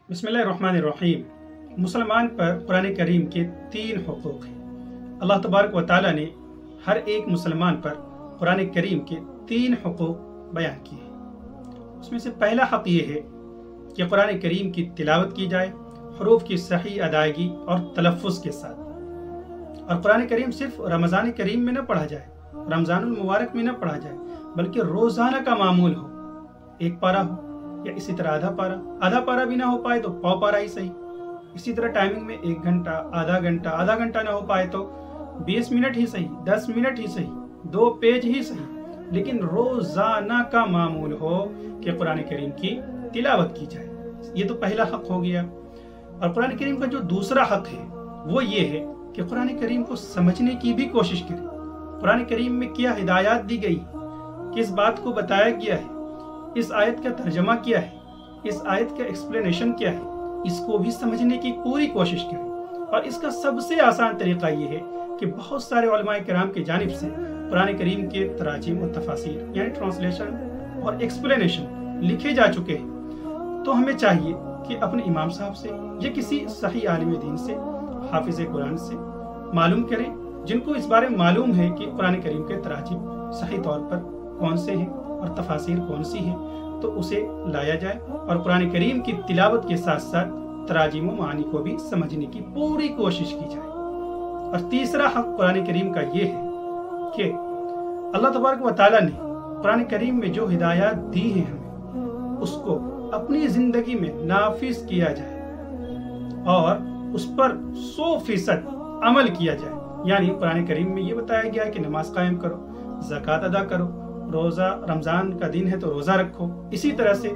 बिस्मिल्लाहिर्रहमानिर्रहीम। मुसलमान पर कुरान करीम के 3 हुकूक हैं। अल्लाह तबारक व तआला ने हर एक मुसलमान पर कुरान करीम के 3 हुकूक बयान किए हैं। उसमें से पहला हक़ ये है कि कुरान करीम की तिलावत की जाए हरूफ की सही अदायगी और तलफ़्फ़ुज़ के साथ। और कुरान करीम सिर्फ रमज़ान करीम में न पढ़ा जाए, रमज़ानुल मुबारक में न पढ़ा जाए, बल्कि रोज़ाना का मामूल हो। एक पारा हो या इसी तरह आधा पारा भी ना हो पाए तो पाव पारा ही सही। इसी तरह टाइमिंग में 1 घंटा, आधा घंटा ना हो पाए तो 20 मिनट ही सही, 10 मिनट ही सही, 2 पेज ही सही, लेकिन रोजाना का मामूल हो कि कुरान करीम की तिलावत की जाए। ये तो पहला हक हो गया। और कुरान करीम का जो दूसरा हक है वो ये है कि कुरान करीम को समझने की भी कोशिश करें। कुरान करीम में क्या हिदायत दी गई, किस बात को बताया गया है, इस आयत का तर्जमा क्या है, इस आयत का एक्सप्लेनेशन क्या है, इसको भी समझने की पूरी कोशिश करें। और इसका सबसे आसान तरीका ये है कि बहुत सारे उलमाए किराम की जानिब से कुरान करीम के तराजिम और तफासीर यानी ट्रांसलेशन और एक्सप्लेनेशन लिखे जा चुके हैं। तो हमें चाहिए कि अपने इमाम साहब से या किसी सही आलिम दीन से, हाफिज कुरान से मालूम करें, जिनको इस बारे में मालूम है कि कुरान करीम के तराजिम सही तौर पर कौन से हैं और तफासीर कौन सी है, तो उसे लाया जाए और कुरान करीम की तिलावत के साथ साथ तराजिम व मानी को भी समझने की पूरी कोशिश की जाए। और तीसरा हक कुरान करीम का ये है कि अल्लाह तबारक व तआला ने कुरान करीम में जो हिदायत दी है हमें, उसको अपनी जिंदगी में नाफिज किया जाए और उस पर 100% अमल किया जाए। यानी कुरान करीम में ये बताया गया है कि नमाज कायम करो, ज़कात अदा करो, रोज़ा, रमज़ान का दिन है तो रोज़ा रखो। इसी तरह से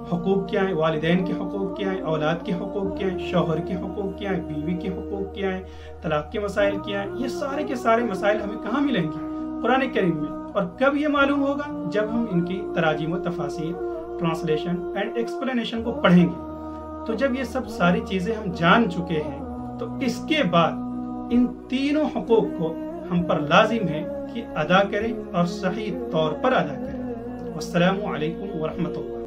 हुकूक क्या है, वालिदैन के हुकूक क्या है, औलाद के हुकूक क्या है, शौहर के हुकूक क्या है, बीवी के हुकूक क्या है, तलाक के मसाइल क्या है, ये सारे के सारे मसाइल हमें कहाँ मिलेंगे? कुरान करीम में। और कब ये मालूम होगा? जब हम इनकी तराजिम व तफासीर, ट्रांसलेशन एंड एक्सप्लेनेशन को पढ़ेंगे। तो जब ये सब सारी चीज़ें हम जान चुके हैं तो इसके बाद इन तीनों हुकूक को हम पर लाजिम है कि अदा करें और सही तौर पर अदा करें। वस्सलामु अलैकुम व रहमतुल्लाह।